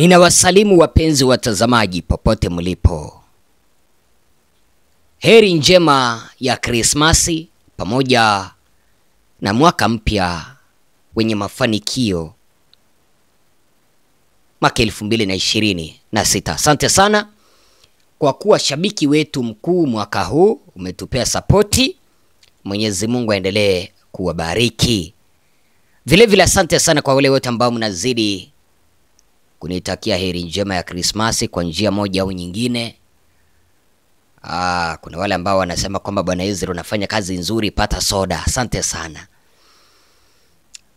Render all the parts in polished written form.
Ninawasalimu wapenzi watazamaji popote mlipo. Heri njema ya Krismasi pamoja na mwaka mpya wenye mafanikio mwaka 2026. Asante sana kwa kuwa shabiki wetu mkuu mwaka huu, umetupea sapoti. Mwenyezi Mungu aendelee kuwabariki. Vile vile asante sana kwa wale wote ambao mnazidi kunitakia heri njema ya Krismasi kwa njia moja au nyingine. Kuna wale ambao wanasema kwamba Bwana Ezra unafanya kazi nzuri, pata soda. Asante sana.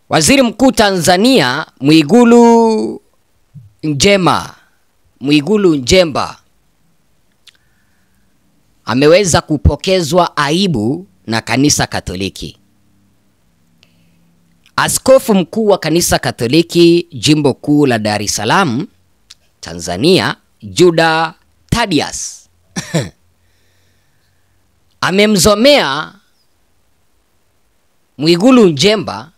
Waziri Mkuu Tanzania Mwigulu Nchemba ameweza kupokezwa aibu na kanisa Katoliki. Askofu mkuu wa kanisa Katoliki jimbo kuu la Dar es Salaam, Tanzania, Juda Thaddeus amemzomea Mwigulu Nchemba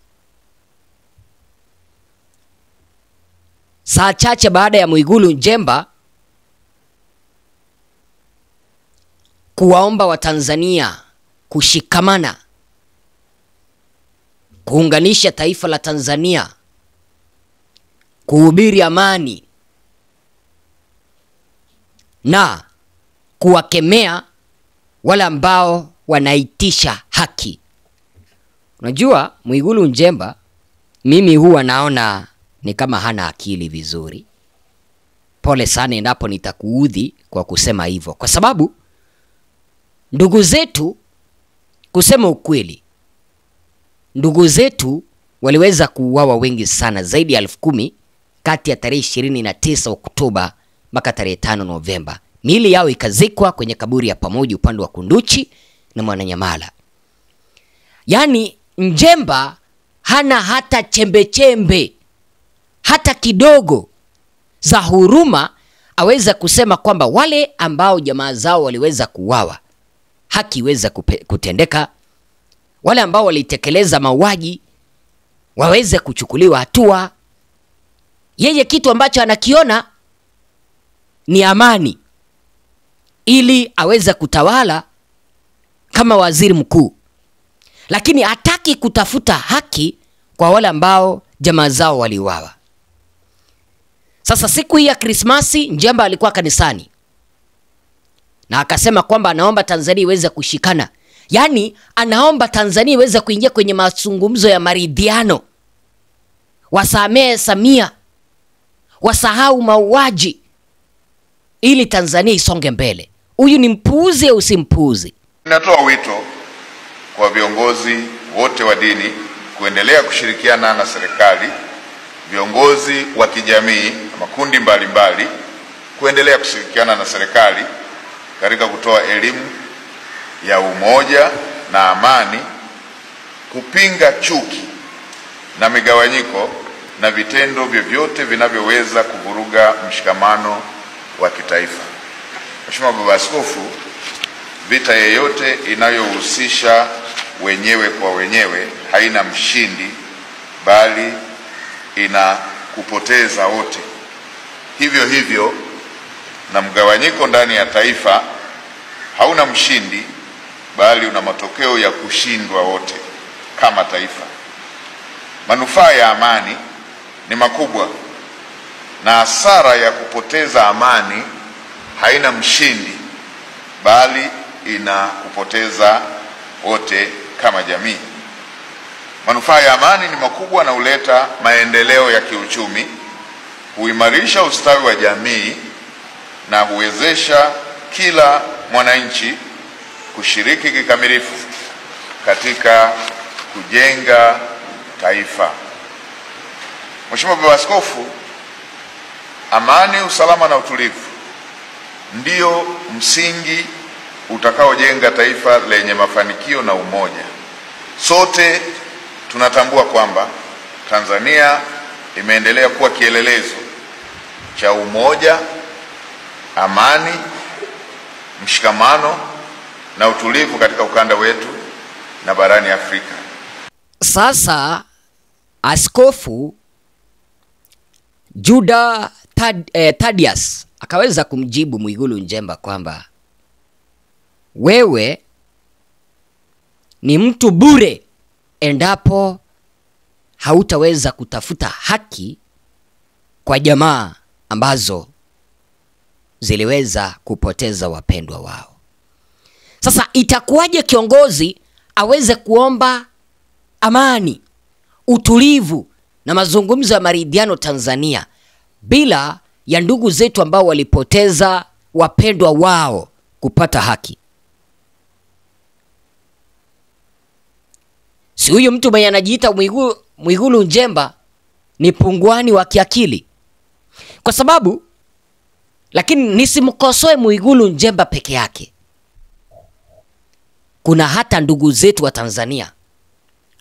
saa chache baada ya Mwigulu Nchemba kuwaomba Watanzania kushikamana, kuunganisha taifa la Tanzania, kuhubiri amani na kuwakemea wale ambao wanaitisha haki. Unajua Mwigulu Nchemba, mimi huwa naona ni kama hana akili vizuri. Pole sana endapo nitakuudhi kwa kusema hivyo, kwa sababu ndugu zetu, kusema ukweli, ndugu zetu waliweza kuuawa wengi sana, zaidi ya 10,000 kati ya tarehe 29 Oktoba mpaka tarehe 5 Novemba. Miili yao ikazikwa kwenye kaburi ya pamoja upande wa Kunduchi na Mwananyamala. Yaani Nchemba hana hata chembe hata kidogo za huruma aweza kusema kwamba wale ambao jamaa zao waliweza kuuawa haki iweza kutendeka, wale ambao walitekeleza mauaji waweze kuchukuliwa hatua. Yeye kitu ambacho anakiona ni amani ili aweze kutawala kama waziri mkuu, lakini hataki kutafuta haki kwa wale ambao jamaa zao waliuawa. Sasa siku hii ya Krismasi, Nchemba alikuwa kanisani na akasema kwamba anaomba Tanzania iweze kushikana. Yaani anaomba Tanzania iweze kuingia kwenye mazungumzo ya maridhiano, wasamee Samia, wasahau mauaji ili Tanzania isonge mbele. Huyu ni mpuuzi au usimpuuzi? Ninatoa wito kwa viongozi wote wa dini kuendelea kushirikiana na serikali, viongozi wa kijamii na makundi mbalimbali kuendelea kushirikiana na serikali katika kutoa elimu ya umoja na amani, kupinga chuki na migawanyiko na vitendo vyovyote vinavyoweza kuvuruga mshikamano wa kitaifa. Mheshimiwa Baba Askofu, vita yeyote inayohusisha wenyewe kwa wenyewe haina mshindi, bali ina kupoteza wote. Hivyo na mgawanyiko ndani ya taifa hauna mshindi, bali una matokeo ya kushindwa wote kama taifa. Manufaa ya amani ni makubwa, na hasara ya kupoteza amani haina mshindi, bali ina kupoteza wote kama jamii. Manufaa ya amani ni makubwa na huleta maendeleo ya kiuchumi, huimarisha ustawi wa jamii na huwezesha kila mwananchi kushiriki kikamilifu katika kujenga taifa. Mheshimiwa Baba Askofu, amani, usalama na utulivu ndio msingi utakaojenga taifa lenye mafanikio na umoja. Sote tunatambua kwamba Tanzania imeendelea kuwa kielelezo cha umoja, amani, mshikamano na utulivu katika ukanda wetu na barani Afrika. Sasa Askofu Juda Thaddeus akaweza kumjibu Mwigulu Nchemba kwamba wewe ni mtu bure endapo hautaweza kutafuta haki kwa jamaa ambazo ziliweza kupoteza wapendwa wao. Sasa itakuwaje kiongozi aweze kuomba amani, utulivu na mazungumzo ya maridhiano Tanzania bila ya ndugu zetu ambao walipoteza wapendwa wao kupata haki? Si huyu mtu mwenye anajiita Mwigulu Nchemba ni punguani wa kiakili? Kwa sababu, lakini nisimkosoe Mwigulu Nchemba peke yake. Kuna hata ndugu zetu wa Tanzania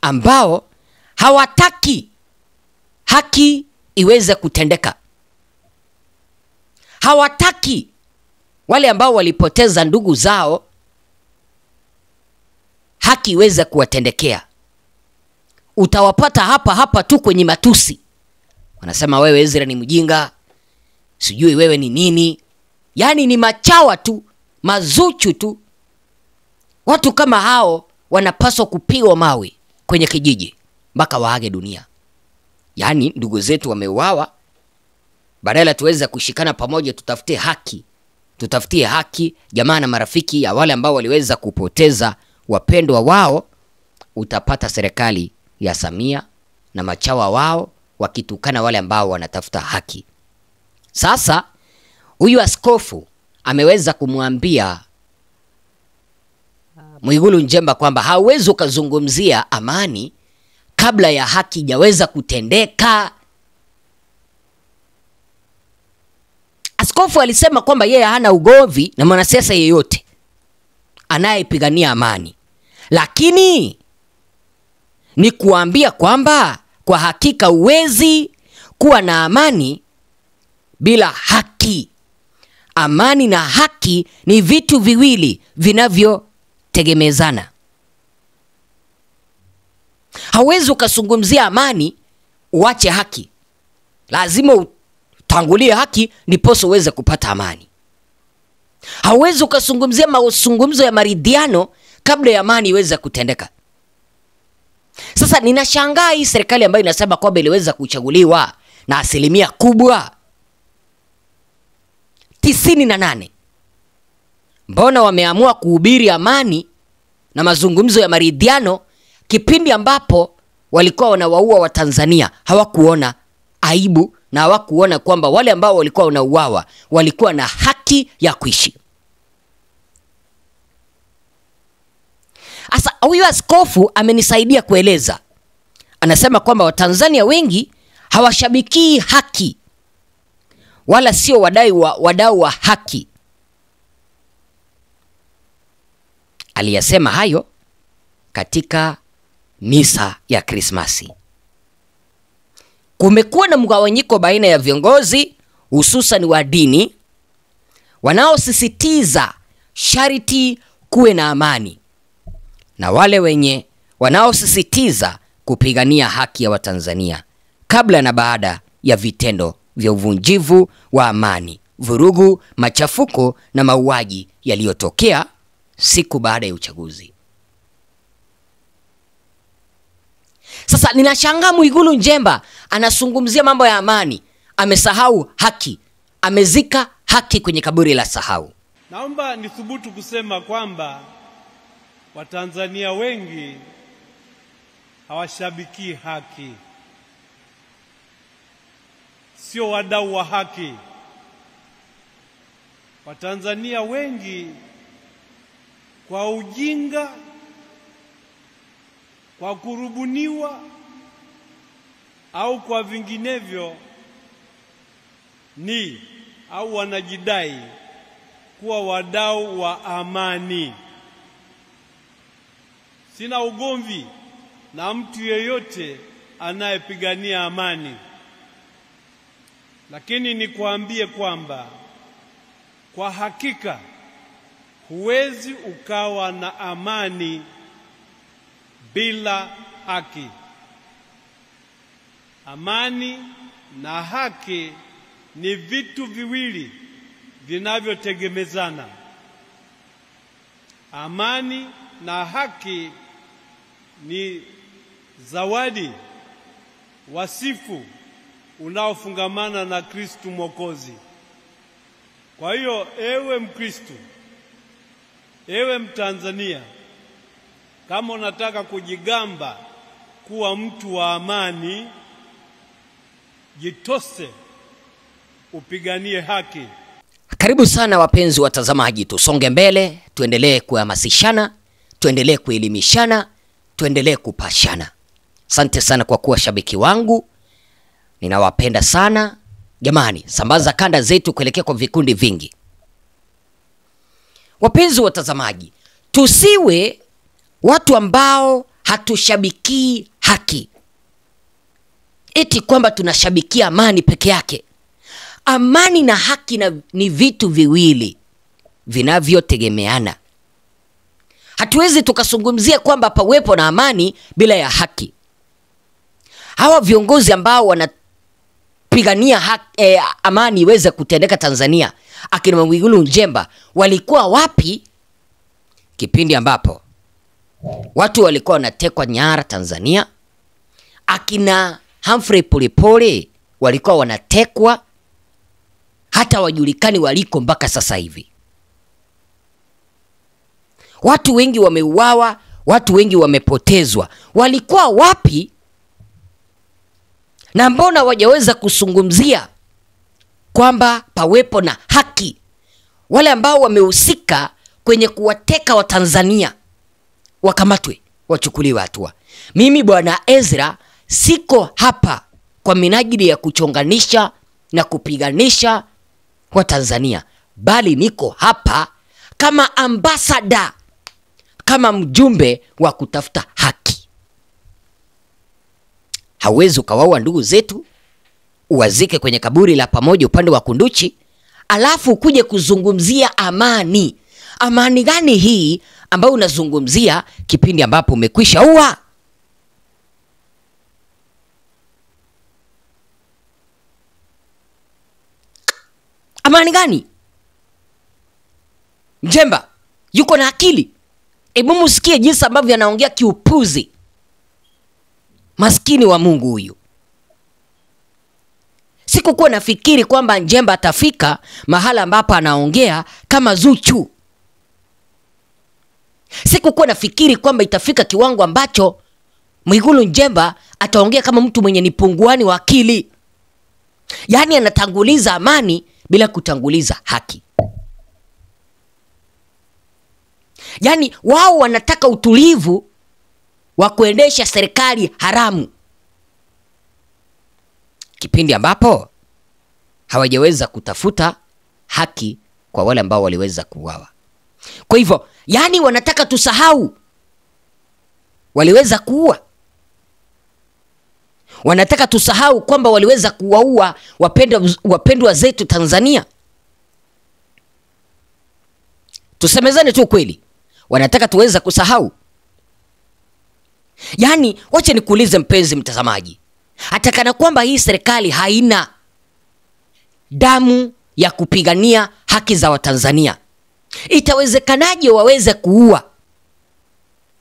ambao hawataki haki iweze kutendeka. Hawataki wale ambao walipoteza ndugu zao haki iweze kuwatendekea. Utawapata hapa tu kwenye matusi. Wanasema wewe Ezra ni mjinga, sijui wewe ni nini. Yaani ni machawa tu, mazuchu tu. Watu kama hao wanapaswa kupigwa mawe kwenye kijiji mpaka waage dunia. Yaani ndugu zetu wameuawa, badala tuweze kushikana pamoja tutafutie haki jamaa na marafiki ya wale ambao waliweza kupoteza wapendwa wao, utapata serikali ya Samia na machawa wao wakitukana wale ambao wanatafuta haki. Sasa huyu askofu ameweza kumwambia Mwigulu Nchemba kwamba hauwezi ukazungumzia amani kabla ya haki hajaweza kutendeka. Askofu alisema kwamba yeye hana ugomvi na mwanasiasa yeyote anayepigania amani, lakini ni kuambia kwamba kwa hakika uwezi kuwa na amani bila haki. Amani na haki ni vitu viwili vinavyotegemezana. Hauwezi ukazungumzia amani uache haki. Lazima utangulie haki ndiposo uweze kupata amani. Hauwezi ukazungumzia mazungumzo ya maridhiano kabla ya amani iweze kutendeka. Sasa ninashangaa hii serikali ambayo inasema kwamba iliweza kuchaguliwa na asilimia kubwa 98. Mbona wameamua kuhubiri amani na mazungumzo ya maridhiano kipindi ambapo walikuwa wanawaua wa Tanzania? Hawakuona aibu na hawakuona kwamba wale ambao walikuwa wanauawa walikuwa na haki ya kuishi. Asa huyu askofu amenisaidia kueleza. Anasema kwamba Watanzania wengi hawashabiki haki wala sio wadau wa haki. Aliyasema hayo katika misa ya Krismasi. Kumekuwa na mgawanyiko baina ya viongozi hususan wa dini wanaosisitiza sharti kuwe na amani na wale wenye wanaosisitiza kupigania haki ya Watanzania kabla na baada ya vitendo vya uvunjivu wa amani, vurugu, machafuko na mauaji yaliyotokea siku baada ya uchaguzi. Sasa ninashangaa Mwigulu Nchemba anazungumzia mambo ya amani, amesahau haki, amezika haki kwenye kaburi la sahau. Naomba nithubutu kusema kwamba Watanzania wengi hawashabiki haki, sio wadau wa haki. Watanzania wengi kwa ujinga, kwa kurubuniwa au kwa vinginevyo ni au wanajidai kuwa wadau wa amani. Sina ugomvi na mtu yeyote anayepigania amani, lakini nikuambie kwamba kwa hakika huwezi ukawa na amani bila haki. Amani na haki ni vitu viwili vinavyotegemezana. Amani na haki ni zawadi, wasifu unaofungamana na Kristo Mwokozi. Kwa hiyo ewe Mkristo, ewe Mtanzania, kama unataka kujigamba kuwa mtu wa amani, jitose upiganie haki. Karibu sana wapenzi watazamaji, tusonge mbele, tuendelee kuhamasishana, tuendelee kuelimishana, tuendelee kupashana. Asante sana kwa kuwa shabiki wangu. Ninawapenda sana. Jamani, sambaza kanda zetu kuelekea kwa vikundi vingi. Wapenzi watazamaji, tusiwe watu ambao hatushabiki haki. Eti kwamba tunashabikia amani peke yake. Amani na haki ni vitu viwili vinavyotegemeana. Hatuwezi tukazungumzia kwamba pawepo na amani bila ya haki. Hawa viongozi ambao wanapigania amani iweze kutendeka Tanzania, akina Mwigulu Nchemba, walikuwa wapi kipindi ambapo watu walikuwa wanatekwa nyara Tanzania? Akina Humphrey Polepole walikuwa wanatekwa, hata wajulikani waliko mpaka sasa hivi. Watu wengi wameuawa, watu wengi wamepotezwa. Walikuwa wapi? Na mbona wajaweza kuzungumzia kwamba pawepo na haki? Wale ambao wamehusika kwenye kuwateka wa Tanzania wakamatwe, wachukuliwe hatua. Mimi Bwana Ezra siko hapa kwa minajili ya kuchonganisha na kupiganisha wa Tanzania, bali niko hapa kama ambassador, kama mjumbe wa kutafuta haki. Hawezi ukawaua ndugu zetu, uwazike kwenye kaburi la pamoja upande wa Kunduchi, alafu kuje kuzungumzia amani. Amani gani hii ambayo unazungumzia kipindi ambapo umekwisha ua? Amani gani? Nchemba yuko na akili? Hebu msikie jinsi ambavyo anaongea kiupuzi. Maskini wa Mungu huyu. Sikukuwa nafikiri kwamba Nchemba atafika mahala ambapo anaongea kama Zuchu. Sikukuwa nafikiri kwamba itafika kiwango ambacho Mwigulu Nchemba ataongea kama mtu mwenye ni punguani wa akili. Yaani anatanguliza amani bila kutanguliza haki. Yaani wao wanataka utulivu wa kuendesha serikali haramu, kipindi ambapo hawajaweza kutafuta haki kwa wale ambao waliweza kuuawa. Kwa hivyo, yani wanataka tusahau waliweza kuua. Wanataka tusahau kwamba waliweza kuwaua wapendwa zetu Tanzania. Tusemezane tu kweli, wanataka tuweza kusahau. Yani wacha nikuulize mpenzi mtazamaji, atakana kwamba hii serikali haina damu ya kupigania haki za Watanzania, itawezekanaje waweze kuua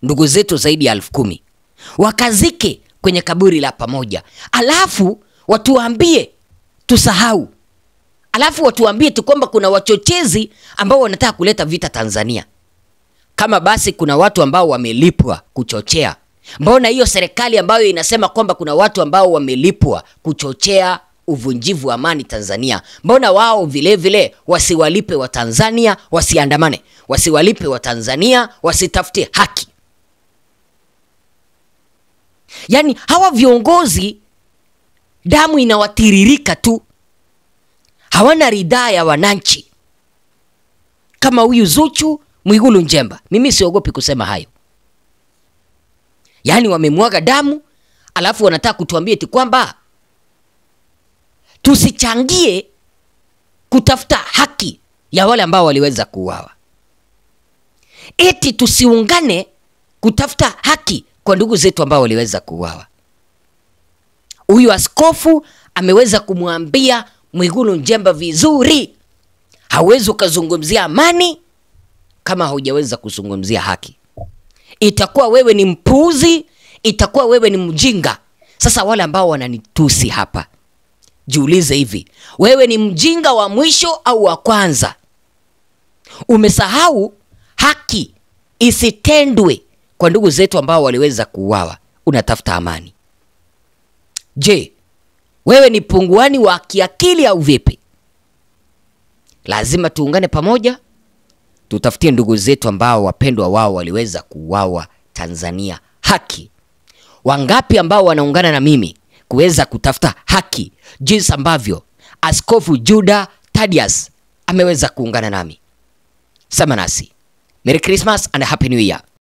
ndugu zetu zaidi ya 10,000 wakazike kwenye kaburi la pamoja, alafu watuambie tusahau, alafu watuambie tu kwamba kuna wachochezi ambao wanataka kuleta vita Tanzania? Kama basi kuna watu ambao wamelipwa kuchochea, mbona hiyo serikali ambayo inasema kwamba kuna watu ambao wamelipwa kuchochea uvunjivu wa amani Tanzania, mbona wao vile vile wasiwalipe wa Tanzania wasiandamane, wasiwalipe wa Tanzania wasitafute haki? Yani hawa viongozi damu inawatiririka tu, hawana ridhaa ya wananchi. Kama huyu Zuchu, Mwigulu Nchemba, mimi siogopi kusema hayo. Yani wamemwaga damu, alafu wanataka kutuambia eti kwamba tusichangie kutafuta haki ya wale ambao waliweza kuuawa. Eti tusiungane kutafuta haki kwa ndugu zetu ambao waliweza kuuawa. Huyu askofu ameweza kumwambia Mwigulu Nchemba vizuri. Hauwezi ukazungumzia amani kama hujaweza kuzungumzia haki. Itakuwa wewe ni mpuzi, itakuwa wewe ni mjinga. Sasa wale ambao wananitusi hapa, jiulize hivi, wewe ni mjinga wa mwisho au wa kwanza? Umesahau haki isitendwe kwa ndugu zetu ambao waliweza kuuawa. Unatafuta amani. Je, wewe ni punguani wa kiakili au vipi? Lazima tuungane pamoja, tutafutie ndugu zetu ambao wapendwa wao waliweza kuuawa Tanzania haki. Wangapi ambao wanaungana na mimi kuweza kutafuta haki, jinsi ambavyo Askofu Judah Thaddeus ameweza kuungana nami? Sema nasi. Merry Christmas and Happy New Year.